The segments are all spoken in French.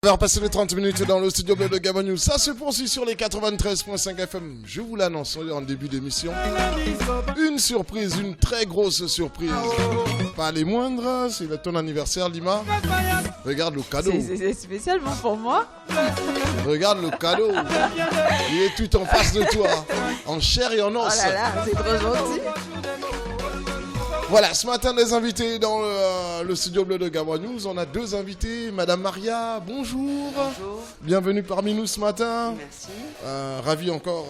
On va repasser les 30 minutes dans le studio bleu de Gabon News. Ça se poursuit sur les 93.5 FM. Je vous l'annonce en début d'émission. Une surprise, une très grosse surprise. Pas les moindres, c'est ton anniversaire, Lima. Regarde le cadeau. C'est spécialement pour moi. Regarde le cadeau. Il est tout en face de toi, en chair et en os. Oh là là, c'est trop gentil. Voilà, ce matin, les invités dans le studio bleu de Gabon News. On a deux invités. Madame Maria, bonjour. Bonjour. Bienvenue parmi nous ce matin. Merci. Ravi encore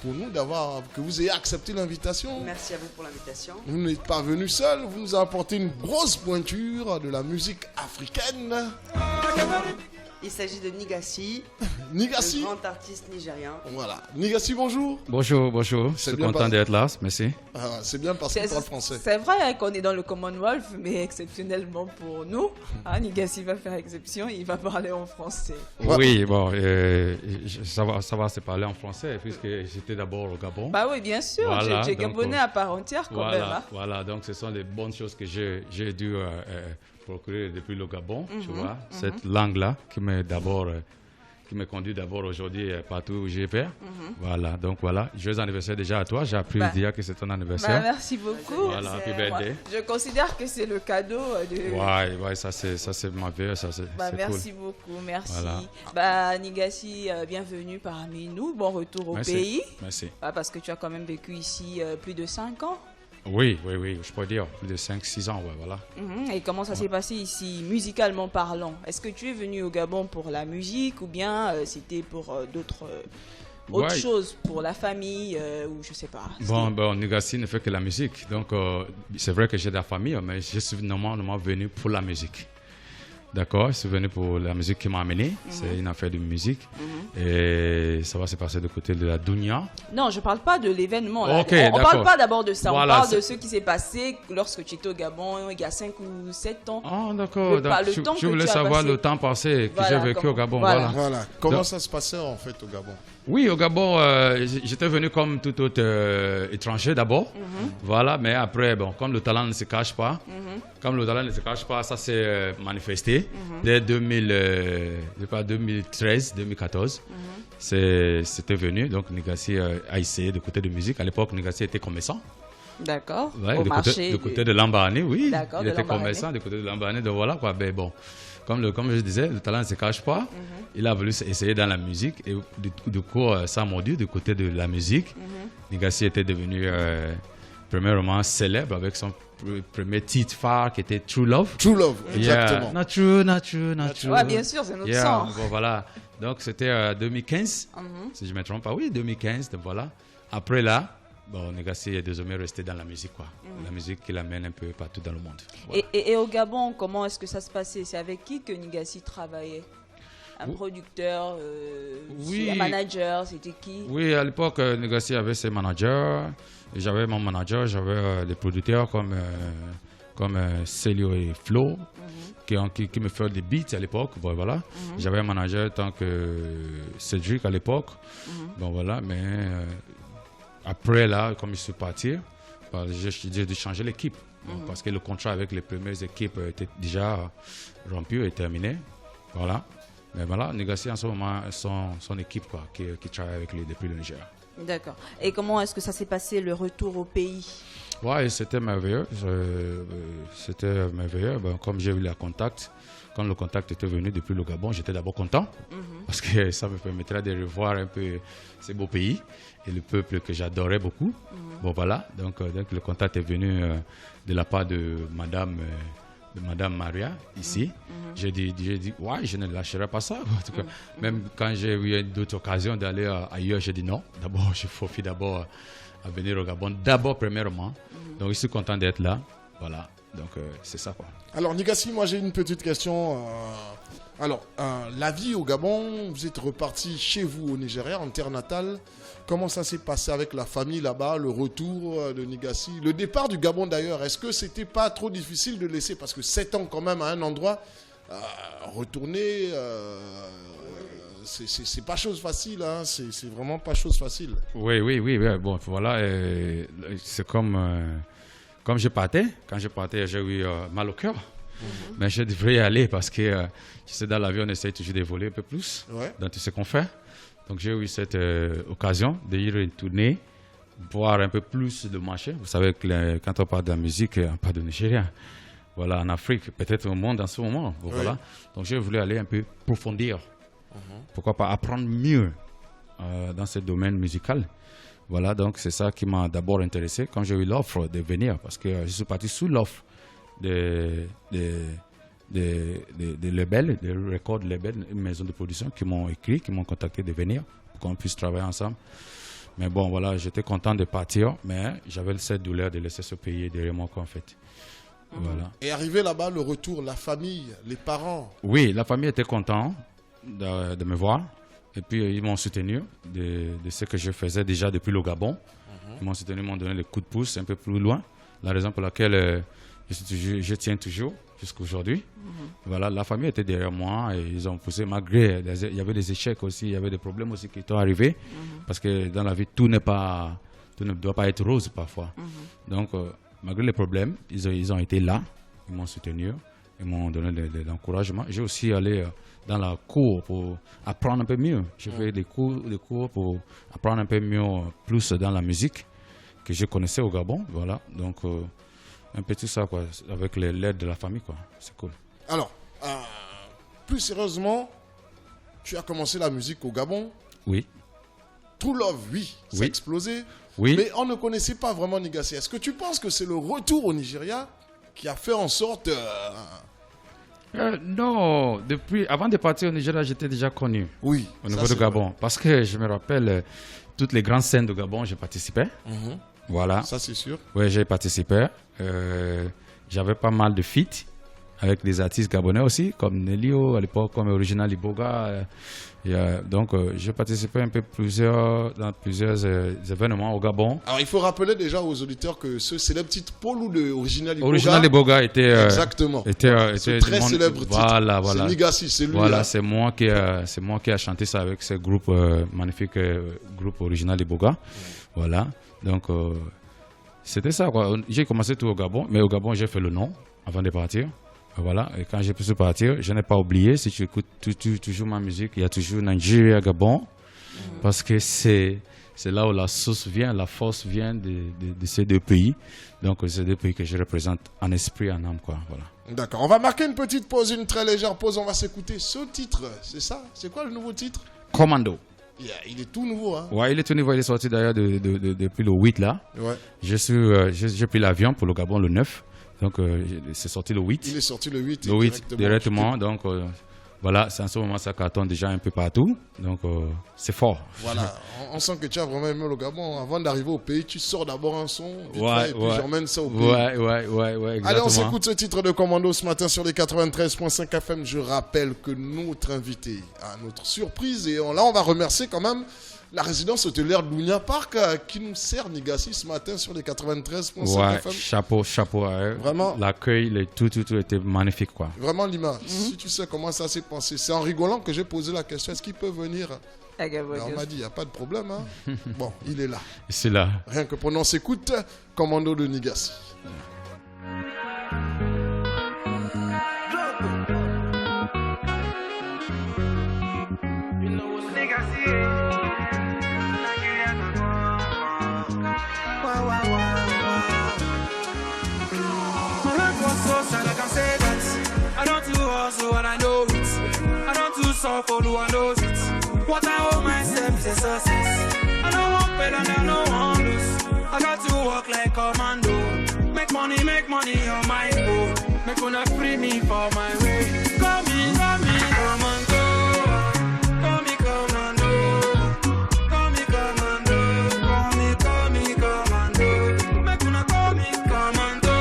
pour nous que vous ayez accepté l'invitation. Merci à vous pour l'invitation. Vous n'êtes pas venu seul, vous nous avez apporté une grosse pointure de la musique africaine. Il s'agit de Nigassi, Nigassi. un grand artiste nigérien. Voilà. Nigassi, bonjour. Bonjour, bonjour. Je suis content d'être là, merci. C'est bien parce qu'il parle français. C'est vrai qu'on est dans le Commonwealth, mais exceptionnellement pour nous, Nigassi va faire exception, il va parler en français. Oui, bon, ça va se parler en français, puisque j'étais d'abord au Gabon. Bah oui, bien sûr, Voilà, j'ai Gabonais à part entière quand même. Hein. Voilà, donc ce sont les bonnes choses que j'ai dû procurer depuis le Gabon, tu vois. Cette langue-là qui me conduit d'abord aujourd'hui partout où je vais. Voilà, donc voilà. Joyeux anniversaire déjà à toi. J'ai appris dire que c'est ton anniversaire. Merci beaucoup. Voilà, happy birthday. Je considère que c'est le cadeau de... Ouais, ça c'est merveilleux, ça c'est merci cool. beaucoup, merci. Voilà. Nigassi, bienvenue parmi nous. Bon retour au pays. Merci. Parce que tu as quand même vécu ici plus de 5 ans. Oui, je peux dire plus de 5-6 ans, ouais, voilà. Et comment ça s'est passé ici, musicalement parlant? Est-ce que tu es venu au Gabon pour la musique ou bien c'était pour autre chose, pour la famille ou je sais pas? Bon, Nigassi ne fait que la musique, donc c'est vrai que j'ai de la famille, mais je suis normalement venu pour la musique. D'accord, je suis venu pour la musique qui m'a amené. C'est une affaire de musique. Et ça va se passer du côté de la Dunia. Non, je ne parle pas de l'événement. On ne parle pas d'abord de ça. Voilà, on parle de ce qui s'est passé lorsque tu étais au Gabon il y a 5 ou 7 ans. Ah, d'accord. Je voulais savoir le temps passé que j'ai vécu au Gabon. Voilà. Comment ça se passait en fait au Gabon? Oui, au Gabon, j'étais venu comme tout autre étranger d'abord. Voilà, mais après, bon, comme le talent ne se cache pas, ça s'est manifesté dès 2013, 2014. C'était venu, donc Nigassi a essayé de côté de musique. À l'époque, Nigassi était commerçant. D'accord. Ouais, du côté de Lambaréné, oui. D'accord, il était commerçant du côté de Lambaréné. Donc voilà quoi. Ben bon, comme je disais, le talent ne se cache pas. Il a voulu essayer dans la musique et du coup, ça a mordu du côté de la musique. Nigassi était devenu premièrement célèbre avec son premier titre phare qui était True Love. True Love, exactement. Not true. Ouais, bien sûr, c'est notre sang. Bon, voilà. Donc c'était 2015, si je ne me trompe pas. Oui, 2015, donc voilà. Après là, bon, Nigassi est désormais resté dans la musique, quoi. La musique qui l'amène un peu partout dans le monde. Voilà. Et au Gabon, comment est-ce que ça se passait? C'est avec qui que Nigassi travaillait? Un producteur, un manager, c'était qui? Oui, à l'époque, Nigassi avait ses managers. J'avais mon manager, j'avais des producteurs comme Célio et Flo, qui me faisaient des beats à l'époque. Bon, voilà. J'avais un manager tant que Cédric à l'époque. Bon, voilà, mais après, là, comme je suis parti, j'ai dû changer l'équipe. Parce que le contrat avec les premières équipes était déjà rompu et terminé. Voilà. Mais voilà, Nigassi en ce moment, son équipe quoi, qui travaille avec lui depuis le Niger. D'accord. Et comment est-ce que ça s'est passé, le retour au pays? Ouais, c'était merveilleux. Bon, comme j'ai eu le contact, quand le contact était venu depuis le Gabon, j'étais d'abord content. Parce que ça me permettrait de revoir un peu ces beaux pays et le peuple que j'adorais beaucoup. Bon, voilà. Donc le contact est venu de la part de Madame Maria ici. J'ai dit ouais, je ne lâcherai pas ça. En tout cas, même quand j'ai eu d'autres occasions d'aller ailleurs, j'ai dit non. D'abord, je profite d'abord à venir au Gabon. D'abord, premièrement. Donc, je suis content d'être là. Voilà. Donc, c'est ça quoi. Alors, Nigassi, moi j'ai une petite question. La vie au Gabon, vous êtes reparti chez vous au Nigeria, en terre natale. Comment ça s'est passé avec la famille là-bas, le retour de Nigassi, le départ du Gabon d'ailleurs? Est-ce que c'était pas trop difficile de laisser, parce que 7 ans quand même à un endroit, retourner, c'est pas chose facile, hein, c'est vraiment pas chose facile. Oui, bon voilà, c'est comme je partais, quand je partais j'ai eu mal au cœur. Mais je devrais y aller parce que, tu sais, dans l'avion, on essaye toujours d'évoluer un peu plus dans tout ce qu'on fait. Donc, j'ai eu cette occasion d'y retourner, voir un peu plus de marché. Vous savez que quand on parle de la musique, on parle de Nigeria. Voilà, en Afrique, peut-être au monde en ce moment. Bon, voilà. Donc, j'ai voulu aller un peu approfondir. Pourquoi pas apprendre mieux dans ce domaine musical. Voilà, donc c'est ça qui m'a d'abord intéressé quand j'ai eu l'offre de venir, parce que je suis parti sous l'offre des labels, des record labels, une maison de production qui m'ont écrit, qui m'ont contacté de venir pour qu'on puisse travailler ensemble. Mais bon, voilà, j'étais content de partir, mais j'avais cette douleur de laisser ce pays derrière moi, en fait. Voilà. Et arrivé là-bas, le retour, la famille, les parents. Oui, la famille était contente de me voir. Et puis, ils m'ont soutenu de ce que je faisais déjà depuis le Gabon. Ils m'ont soutenu, m'ont donné le coup de pouce un peu plus loin. La raison pour laquelle je tiens toujours jusqu'à aujourd'hui. Voilà, la famille était derrière moi et ils ont poussé malgré. Il y avait des échecs aussi, il y avait des problèmes aussi qui sont arrivés. Parce que dans la vie, tout ne doit pas être rose parfois. Donc, malgré les problèmes, ils ont été là. Ils m'ont soutenu. Ils m'ont donné de l'encouragement. J'ai aussi allé dans la cour pour apprendre un peu mieux. J'ai fait des cours pour apprendre un peu mieux, plus dans la musique que je connaissais au Gabon. Voilà, donc un peu tout ça, quoi, avec l'aide de la famille, quoi. C'est cool. Alors, plus sérieusement, tu as commencé la musique au Gabon. Oui. True Love, oui, ça a explosé. Oui. Mais on ne connaissait pas vraiment Nigassi. Est-ce que tu penses que c'est le retour au Nigeria qui a fait en sorte... Non, avant de partir au Nigeria, j'étais déjà connu. Oui. Au niveau du Gabon. Vrai. Parce que je me rappelle, toutes les grandes scènes de Gabon, j'ai participé. Voilà. Ça, c'est sûr. Oui, j'ai participé. J'avais pas mal de feats avec des artistes gabonais aussi, comme Nelio, à l'époque, comme Original Iboga. Donc, j'ai participé un peu dans plusieurs événements au Gabon. Alors, il faut rappeler déjà aux auditeurs que ce célèbre titre Paul de Original Iboga. Original Iboga était... Exactement. Était très célèbre titre. Voilà. C'est Nigassi, c'est lui. Voilà, c'est moi qui a chanté ça avec ce groupe, magnifique groupe Original Iboga. Voilà. Donc, c'était ça, quoi. J'ai commencé tout au Gabon, mais au Gabon, j'ai fait le nom avant de partir. Voilà, et quand j'ai pu partir, je n'ai pas oublié, si tu écoutes toujours ma musique, il y a toujours Nigeria, Gabon, parce que c'est là où la source vient, la force vient de ces deux pays. Donc, c'est deux pays que je représente en esprit, en âme, quoi. Voilà. D'accord, on va marquer une petite pause, une très légère pause, on va s'écouter ce titre, c'est ça? C'est quoi le nouveau titre? Commando. Il est tout nouveau, hein? Ouais, il est tout nouveau, il est sorti d'ailleurs depuis le 8, là. Ouais. J'ai pris l'avion pour le Gabon le 9. Donc, c'est sorti le 8. Il est sorti le 8. Le 8 directement. Donc, voilà, c'est en ce moment, ça cartonne déjà un peu partout. Donc, c'est fort. Voilà, on sent que tu as vraiment aimé le Gabon. Avant d'arriver au pays, tu sors d'abord un son, et puis j'emmène ça au pays. Ouais, exactement. Allez, on s'écoute ce titre de Commando ce matin sur les 93.5 FM. Je rappelle que notre invité a notre surprise. Et là, on va remercier quand même la résidence hôtelière de Lunia Park qui nous sert Nigassi ce matin sur les 93.5 FM. Chapeau à eux. Vraiment. L'accueil, tout était magnifique, quoi. Vraiment, Lima, si tu sais comment ça s'est passé, c'est en rigolant que j'ai posé la question, est-ce qu'il peut venir? On m'a dit, il n'y a pas de problème. Hein. Bon, il est là. C'est là. Rien que pour nous, on s'écoute Commando de Nigassi. So and I know it. I don't too soft for who I know it. What I owe myself is a success. I don't want fail and I don't want lose. I got to work like commando. Make money on my go. Make una free me for my way. Call me, commando. Call me commando. Call me commando. Call me commando. Make una call me commando.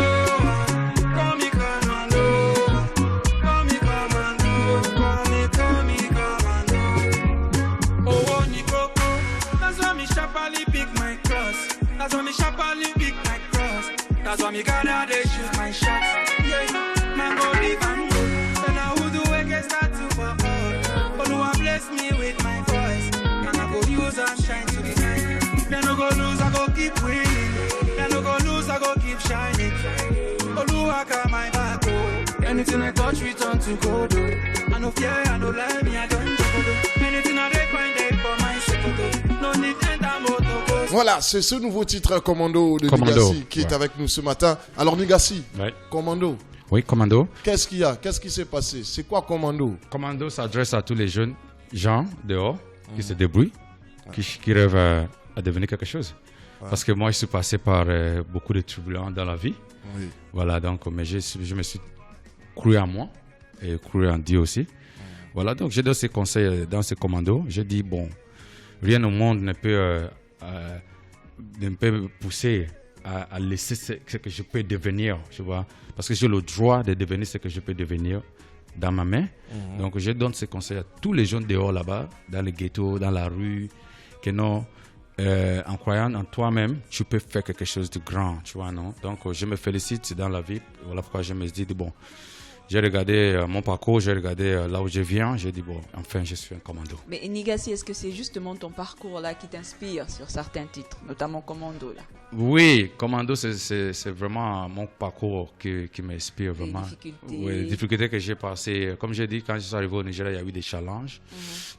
That's why me sharply pick my cross. That's why me gotta they shoot my shots. Yeah, man go live and go. Then I would do against that to for all. But who bless me with my voice, and I go use and shine to the night. Then I go lose, I go keep winning. Then I go lose, I go keep shining. Oluwa got my back, oh. Anything I touch, we turn to gold. I no fear, I no lie, me, I don't joke. Anything I find there for my secret. No need enter motor. Voilà, c'est ce nouveau titre Commando de Commando, Nigassi qui est avec nous ce matin. Alors Nigassi, Ouais. Commando, Oui, Commando. qu'est-ce qu'il y a? Qu'est-ce qui s'est passé? C'est quoi Commando? Commando s'adresse à tous les jeunes gens dehors qui se débrouillent, qui rêvent à devenir quelque chose. Parce que moi, je suis passé par beaucoup de turbulences dans la vie. Oui. Voilà, donc, mais je me suis cru en moi et cru en Dieu aussi. Voilà, donc j'ai donné ces conseils dans ce commando. J'ai dit, bon, rien au monde ne peut me pousser à laisser ce que je peux devenir, tu vois. Parce que j'ai le droit de devenir ce que je peux devenir dans ma main. Donc, je donne ces conseils à tous les jeunes dehors là-bas, dans les ghettos, dans la rue, que non, en croyant en toi-même, tu peux faire quelque chose de grand, tu vois, non? Donc, je me félicite dans la vie. Voilà pourquoi je me dis, bon, j'ai regardé mon parcours, j'ai regardé là où je viens, j'ai dit, bon, enfin, je suis un commando. Mais Nigassi, est-ce que c'est justement ton parcours là qui t'inspire sur certains titres, notamment Commando là? Oui, commando, c'est vraiment mon parcours qui m'inspire vraiment. Les difficultés. Oui, les difficultés que j'ai passées. Comme j'ai dit, quand je suis arrivé au Nigeria, il y a eu des challenges.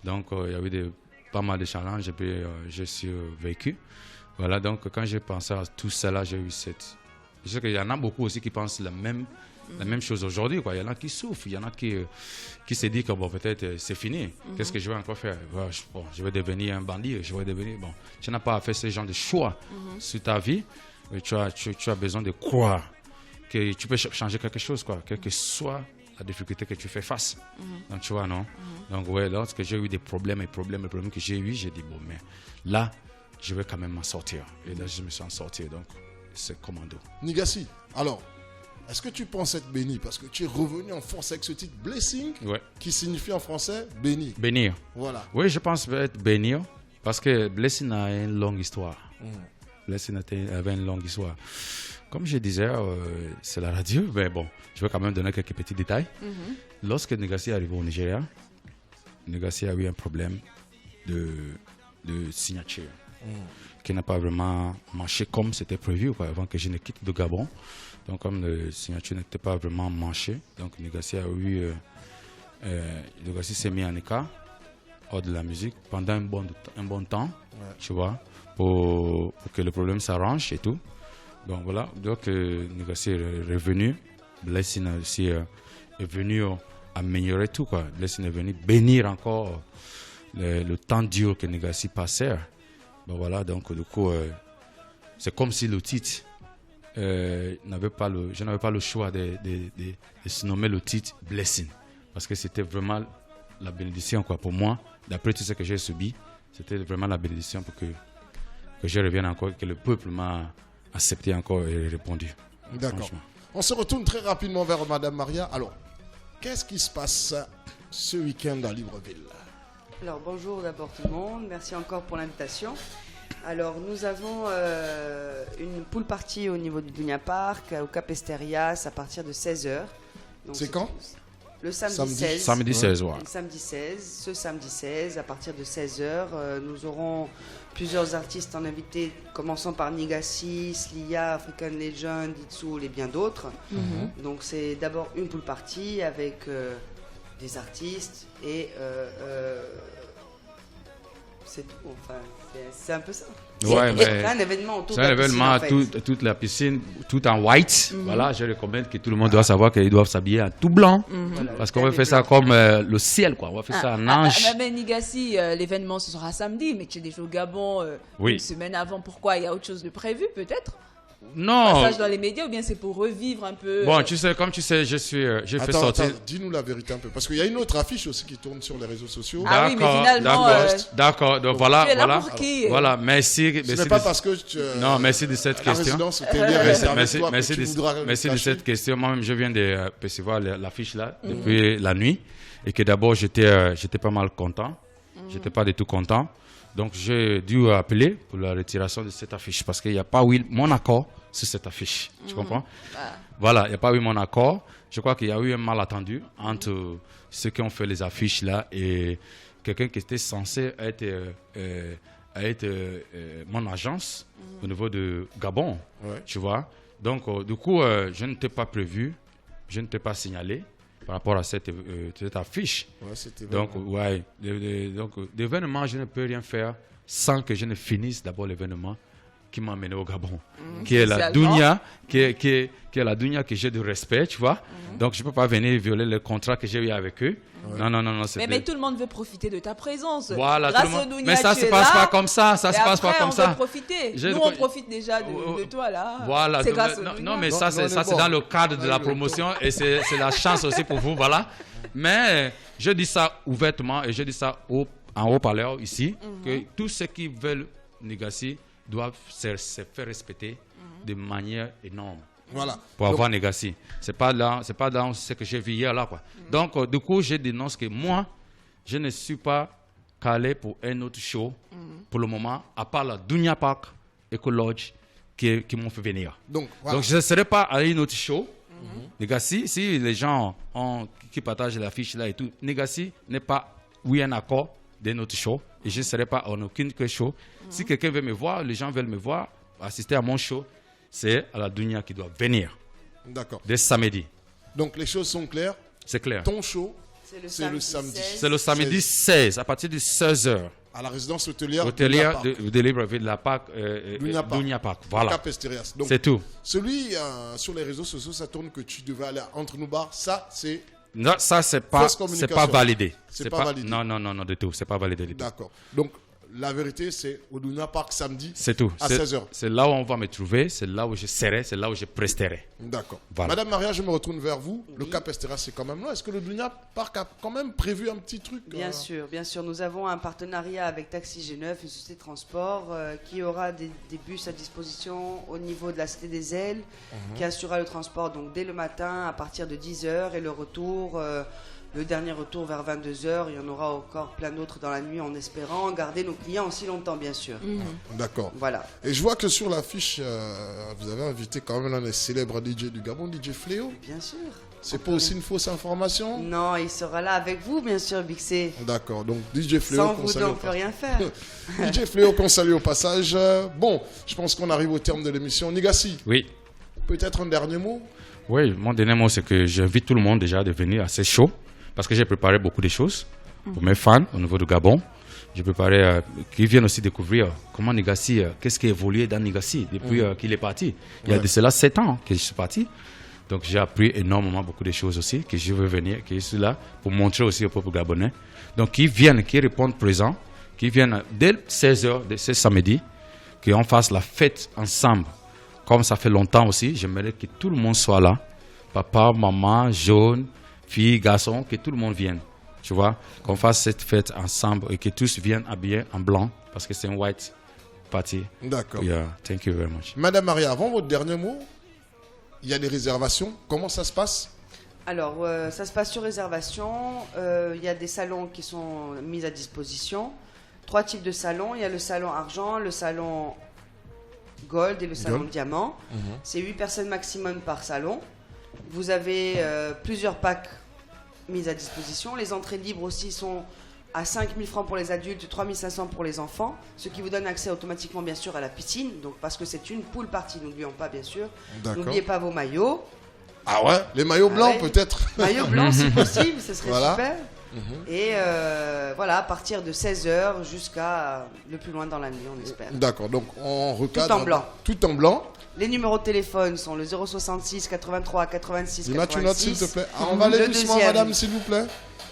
Donc, il y a eu pas mal de challenges et puis je suis vécu. Voilà, donc quand j'ai pensé à tout cela, j'ai eu cette... Je sais qu'il y en a beaucoup aussi qui pensent la même chose aujourd'hui, quoi. Il y en a qui souffrent, il y en a qui se disent que bon, peut-être c'est fini. Qu'est-ce que je vais encore faire? Bon, je vais devenir un bandit, je vais devenir... Bon, tu n'as pas à faire ce genre de choix sur ta vie, mais tu as besoin de croire que tu peux changer quelque chose, quoi, quelle que soit la difficulté que tu fais face. Donc, tu vois, non? Donc, ouais, lorsque j'ai eu des problèmes que j'ai eu, j'ai dit, bon, mais là, je vais quand même m'en sortir. Et là, je me suis en sorti, donc c'est commando. Nigassi, alors, est-ce que tu penses être béni? Parce que tu es revenu en force avec ce titre Blessing, Ouais. qui signifie en français béni. Bénir. Voilà. Oui, je pense être bénir, parce que Blessing a une longue histoire. Blessing avait une longue histoire. Comme je disais, c'est la radio, mais bon, je vais quand même donner quelques petits détails. Lorsque Nigassi est arrivé au Nigeria, Nigassi a eu un problème de signature qui n'a pas vraiment marché comme c'était prévu, quoi, avant que je ne quitte le Gabon. Donc, comme la signature n'était pas vraiment marché, donc Nigassi a eu... Nigassi s'est mis en écart hors de la musique pendant un bon temps, tu vois, pour que le problème s'arrange et tout. Donc voilà, donc Nigassi est revenu, Blessing aussi est venu améliorer tout, quoi. Blessing est venu bénir encore le temps dur que Nigassi passait. Bon voilà, donc du coup, c'est comme si le titre, je n'avais pas le choix de se nommer le titre Blessing, parce que c'était vraiment la bénédiction, quoi, pour moi, d'après tout ce que j'ai subi, c'était vraiment la bénédiction pour que je revienne encore, que le peuple m'a accepté encore et répondu. D'accord. On se retourne très rapidement vers Madame Maria. Alors, qu'est-ce qui se passe ce week-end à Libreville? Alors bonjour d'abord tout le monde, merci encore pour l'invitation. Alors nous avons une pool party au niveau du Dunia Park, au Cap Esterias à partir de 16h. C'est quand? Le samedi 16. Samedi 16, ouais. Le samedi 16, ce samedi 16, à partir de 16h, nous aurons plusieurs artistes en invité, commençant par Nigassi, Slia, African Legend, Itsoul et bien d'autres. Donc c'est d'abord une pool party avec des artistes et c'est tout. Enfin, c'est un peu ça. Ouais, mais C'est un événement autour de c'est un la piscine, événement, en fait. toute la piscine, tout en white. Voilà, je recommande que tout le monde doit savoir qu'ils doivent s'habiller en tout blanc. Voilà, Parce le qu'on va thème faire est ça blanc. comme le ciel, quoi. On va faire ça en ange. Mais Nigassi, l'événement ce sera samedi, mais tu es déjà au Gabon Oui. une semaine avant. Pourquoi? Il y a autre chose de prévu peut-être? Non. Passage dans les médias ou bien c'est pour revivre un peu Bon, tu sais, comme tu sais, j'ai fait Attends, sortir. dis-nous la vérité un peu. Parce qu'il y a une autre affiche aussi qui tourne sur les réseaux sociaux. Ah oui, mais D'accord, finalement, d'accord. Donc voilà, tu es là voilà. pour qui Voilà, merci. Ce merci n'est pas de- parce que tu, Non, merci de cette la question. résidence était liée avec toi Merci que tu voudras de cacher. cette question. Moi-même, je viens de percevoir l'affiche là depuis la nuit et que d'abord j'étais pas mal content. J'étais pas du tout content. Donc j'ai dû appeler pour la retiration de cette affiche parce qu'il n'y a pas eu mon accord sur cette affiche. Tu comprends? Voilà, il n'y a pas eu mon accord. Je crois qu'il y a eu un malentendu entre ceux qui ont fait les affiches là et quelqu'un qui était censé être mon agence au niveau de Gabon. Ouais. Tu vois? Donc, du coup, je n'étais pas prévu je ne t'ai pas signalé par rapport à cette affiche. Ouais, c'était Donc, ouais, l'événement, je ne peux rien faire sans que je ne finisse d'abord l'événement qui m'a amené au Gabon, qui est la Dounia, qui est la Dounia que j'ai de respect, tu vois. Donc, je ne peux pas venir violer le contrat que j'ai eu avec eux. Ouais. Non. Mais tout le monde veut profiter de ta présence. Voilà, grâce tout le monde. au Dounia, Mais ça ne se passe pas comme ça. Ça se passe pas comme ça. On veut profiter. Nous, on profite déjà de toi, là. Voilà. C'est grâce au Dounia. Non, mais ça, c'est dans le cadre de la promotion et c'est la chance aussi pour vous, voilà. Mais je dis ça ouvertement et je dis ça en haut-parleur ici, que tous ceux qui veulent Négassi doivent se faire respecter de manière énorme. Voilà. Pour avoir Négassi. C'est pas dans ce que j'ai vu hier là, quoi. Donc, du coup, je dénonce que moi, je ne suis pas calé pour un autre show pour le moment, à part la Dounia Park Eco Lodge qui m'ont fait venir. Donc, je ne serai pas à une autre show. Négassi, si les gens qui partagent l'affiche là et tout, Négassi n'est pas un accord d'un autre show et je ne serai pas en aucune show. Si quelqu'un veut me voir, les gens veulent me voir, assister à mon show, c'est à la Dounia qui doit venir. D'accord. Dès samedi. Donc les choses sont claires. C'est clair. Ton show, c'est le samedi. C'est le samedi 16, à partir de 16h. À la résidence hôtelière de Libreville de la Parc, Dounia Park. Voilà. C'est tout. Celui sur les réseaux sociaux, ça tourne que tu devais aller entre nous bars. Ça, c'est... Non, ça, c'est pas validé. C'est pas validé. Non, du tout. C'est pas validé. D'accord. Donc, la vérité, c'est au Dounia Park samedi. C'est tout. À 16h. C'est là où on va me trouver. C'est là où je serai. C'est là où je presterai. D'accord. Voilà. Madame Maria, je me retourne vers vous. Le Cap Estera, c'est quand même là. Est-ce que le Dounia Park a quand même prévu un petit truc Bien sûr. Nous avons un partenariat avec Taxi G9, une société de transport, qui aura des bus à disposition au niveau de la Cité des Ailes, qui assurera le transport donc dès le matin à partir de 10h et le retour. Le dernier retour vers 22h, il y en aura encore plein d'autres dans la nuit en espérant garder nos clients aussi longtemps, bien sûr. D'accord. Voilà. Et je vois que sur l'affiche, vous avez invité quand même l'un des célèbres DJ du Gabon, DJ Fléau. Bien sûr. C'est pas aussi une fausse information? Non, il sera là avec vous, bien sûr, Bixé. D'accord, donc DJ Fléau. Sans vous, on ne peut rien faire. DJ Fléau, qu'on salue au passage. Bon, je pense qu'on arrive au terme de l'émission. Négassi. Oui. Peut-être un dernier mot? Oui, mon dernier mot, c'est que j'invite tout le monde déjà de venir à ces shows. Parce que j'ai préparé beaucoup de choses pour mes fans au niveau du Gabon. J'ai préparé qu'ils viennent aussi découvrir comment Négassi, qu'est-ce qui a évolué dans Négassi depuis qu'il est parti. Il y a de cela 7 ans que je suis parti. Donc j'ai appris énormément beaucoup de choses aussi, que je veux venir, que je suis là pour montrer aussi au peuple gabonais. Donc qu'ils viennent, qu'ils répondent présents, qu'ils viennent dès 16h de ce samedi, qu'on fasse la fête ensemble. Comme ça fait longtemps aussi, j'aimerais que tout le monde soit là. Papa, maman, jeunes, filles, garçons, que tout le monde vienne, tu vois, qu'on fasse cette fête ensemble et que tous viennent habillés en blanc parce que c'est une white party. D'accord. Yeah, thank you very much. Madame Maria, avant votre dernier mot, il y a des réservations. Comment ça se passe? Alors, ça se passe sur réservation. Il y a des salons qui sont mis à disposition. 3 types de salons. Il y a le salon argent, le salon gold et le salon diamant. C'est 8 personnes maximum par salon. Vous avez plusieurs packs mis à disposition. Les entrées libres aussi sont à 5 000 francs pour les adultes, 3 500 pour les enfants, ce qui vous donne accès automatiquement bien sûr à la piscine, donc parce que c'est une pool party, n'oublions pas bien sûr. N'oubliez pas vos maillots. Ah ouais, les maillots blancs peut-être. Maillots blancs si possible, ce serait super. Et voilà, à partir de 16h jusqu'à le plus loin dans la nuit, on espère. D'accord, donc on recadre. Tout en blanc. Tout en blanc. Les numéros de téléphone sont le 066 83 86 86. Tu notes s'il te plaît. On va aller doucement, madame, s'il vous plaît.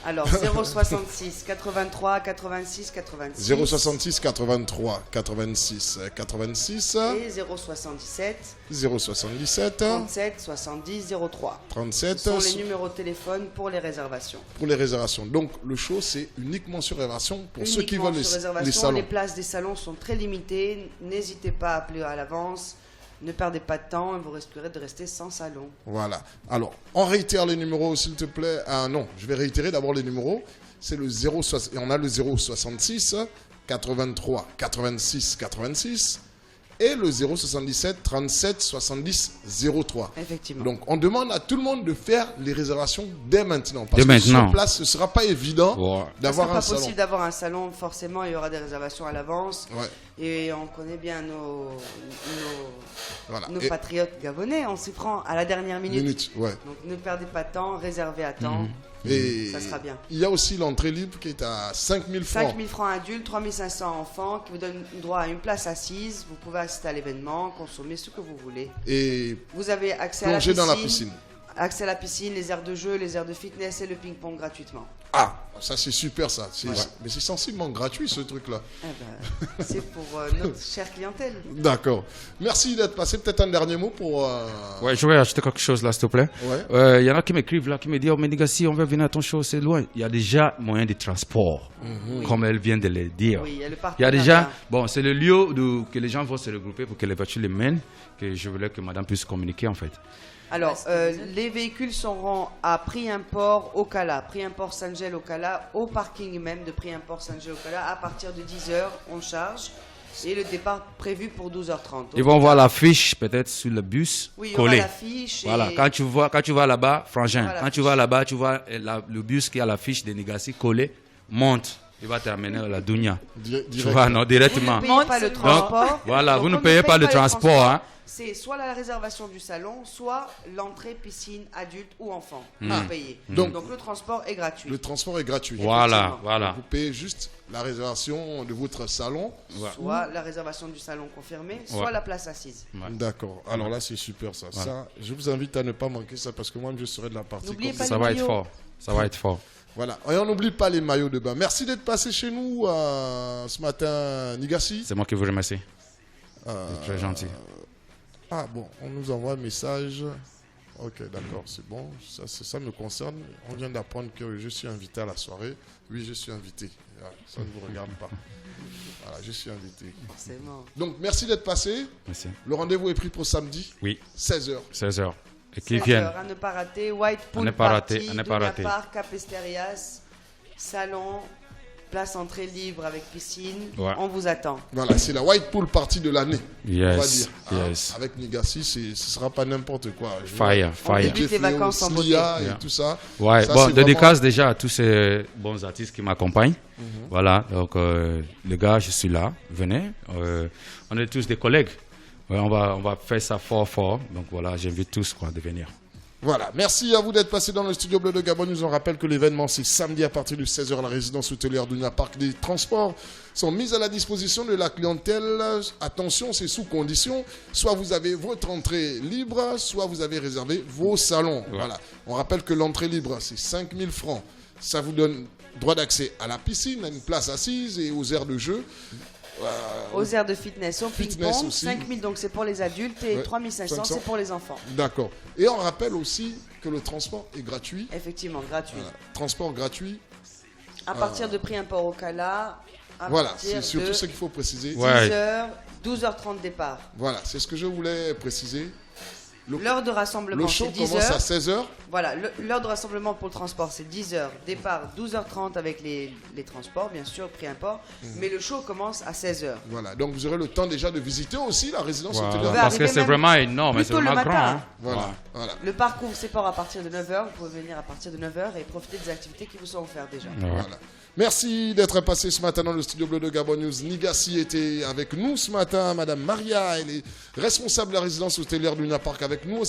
Alors 066 83 86 86. 066 83 86 86. Et 077 077 37 70 03. 37. Ce sont les numéros de téléphone pour les réservations. Pour les réservations. Donc le show c'est uniquement sur réservation pour ceux qui veulent les salons. Les places des salons sont très limitées. N'hésitez pas à appeler à l'avance. Ne perdez pas de temps, vous risquerez de rester sans salon. Voilà. Alors, on réitère les numéros, s'il te plaît. Ah non, je vais réitérer d'abord les numéros. C'est le 066, on a le 066 83 86 86 et le 077 37 70 03. Effectivement. Donc, on demande à tout le monde de faire les réservations dès maintenant. Parce Dès que maintenant. sur place, ce ne sera pas évident Ouais. d'avoir un pas salon. possible d'avoir un salon, forcément, il y aura des réservations à l'avance. Ouais, Et on connaît bien voilà. nos Et patriotes gabonais, on s'y prend à la dernière minute. ouais. Donc ne perdez pas de temps, réservez à temps. Et Ça sera bien. il y a aussi l'entrée libre qui est à 5 000 francs. 5 000 francs adultes, 3 500 enfants, qui vous donnent droit à une place assise. Vous pouvez assister à l'événement, consommer ce que vous voulez. Et Vous avez accès à la plonger piscine. dans la piscine. Accès à la piscine, les aires de jeu, les aires de fitness et le ping-pong gratuitement. Ah, ça c'est super ça. Ouais. Mais c'est sensiblement gratuit ce truc-là. Eh ben, c'est pour notre chère clientèle. D'accord. Merci d'être passé. Peut-être un dernier mot pour... Ouais, je vais acheter quelque chose là, s'il te plaît. Ouais. Il y en a qui m'écrivent là, qui me disent oh, mais les gars, si on veut venir à ton show, c'est loin. Il y a déjà moyen de transport, comme elle vient de le dire. Oui, il y a le Il y a déjà, partenariat. bon, c'est le lieu que les gens vont se regrouper pour que les voitures les mènent, que je voulais que madame puisse communiquer en fait. Alors, les véhicules seront à Prix-Import Ocala, Prix-Import Saint-Gel Ocala, au parking même de Prix-Import Saint-Gel Ocala. À partir de 10h, on charge. Et le départ prévu pour 12h30. Ils vont voir l'affiche peut-être sur le bus Oui, il y aura collé. l'affiche. et- Voilà, quand tu vas là-bas, frangin, Voilà, quand tu vas là-bas, tu vois le bus qui a l'affiche de Nigassi collé, monte. Il va t'amener à la Dounia. Tu Direct. vois, non, Vous directement. ne payez pas le transport. Voilà, Donc, vous ne on payez paye pas le transport, hein. C'est soit la réservation du salon, soit l'entrée piscine adulte ou enfant. Vous payez. Donc- Donc le transport est gratuit. Le transport est gratuit. Voilà, Effectivement. voilà. Vous payez juste la réservation de votre salon. Soit la réservation du salon confirmée, soit Ouais. la place assise. Ouais. D'accord. Alors là, c'est super ça. Ça, je vous invite à ne pas manquer ça parce que moi, je serai de la partie. N'oubliez comme pas ça. Ça les va être maillots. fort. Ça va être fort. Voilà. Et on n'oublie pas les maillots de bain. Merci d'être passé chez nous ce matin, Nigassi. C'est moi qui vous remercie. C'est très gentil. Ah bon, on nous envoie un message. Ok, d'accord, c'est bon. Ça me concerne. On vient d'apprendre que je suis invité à la soirée. Oui, je suis invité. Ah, ça ne vous regarde pas. Voilà, je suis invité. Forcément. Donc, merci d'être passé. Merci. Le rendez-vous est pris pour samedi, 16h. 16h. Et qu'ils 16 viennent. heures, à ne pas rater. White Pool ne pas Party, rater, à ne pas Dunia rater. Park, Capesterias, salon, place entrée libre avec piscine. Ouais. On vous attend. Voilà, c'est la White Pool Party de l'année. On va Yes. dire. Ah, Yes. avec Nigassi, ce ne sera pas n'importe quoi. Je Fire, vois fire. débute les vacances en beauté. Slia et Yeah. tout ça. Ouais, Ça, bon, c'est dédicace déjà à tous ces bons artistes qui m'accompagnent. Mhm. Voilà, donc les gars, je suis là, venez. On est tous des collègues. Ouais, on va faire ça fort. Donc voilà, j'invite tous quoi, de venir. Voilà, merci à vous d'être passé dans le studio Bleu de Gabon. Nous en rappelle que l'événement c'est samedi à partir de 16h à la résidence hôtelière Dunia Park. Des transports sont mis à la disposition de la clientèle. Attention, c'est sous condition. Soit vous avez votre entrée libre, soit vous avez réservé vos salons. Ouais. Voilà. On rappelle que l'entrée libre c'est 5 000 francs. Ça vous donne droit d'accès à la piscine, à une place assise et aux aires de jeu. Aux aires de fitness, au Fitness ping-pong, aussi. 5 000 donc c'est pour les adultes et Ouais, 3 500 500. c'est pour les enfants. D'accord. Et on rappelle aussi que le transport est gratuit. Effectivement, gratuit. Voilà. Transport gratuit. À partir de Prix-Import Ocala, à Voilà, partir c'est surtout de ce qu'il faut préciser. Ouais. 10h, 12h30 départ. Voilà, c'est ce que je voulais préciser. L'heure de rassemblement, Le show c'est 10h. commence à 16h. Voilà, l'heure de rassemblement pour le transport, c'est 10h. Départ, 12h30 avec les transports, bien sûr, Prix-Import. Mais le show commence à 16h. Voilà, donc vous aurez le temps déjà de visiter aussi la résidence Voilà, hôtelière. va parce que arriver c'est même vraiment énorme, plus c'est tôt le vraiment grand. matin. Hein. Voilà, Ouais. voilà. Le parcours sépare à partir de 9h. Vous pouvez venir à partir de 9h et profiter des activités qui vous sont offertes déjà. Ouais. Voilà. Merci d'être passé ce matin dans le studio Bleu de Gabon News. Nigassi était avec nous ce matin. Madame Maria, elle est responsable de la résidence hôtelière Dunia Park avec nous.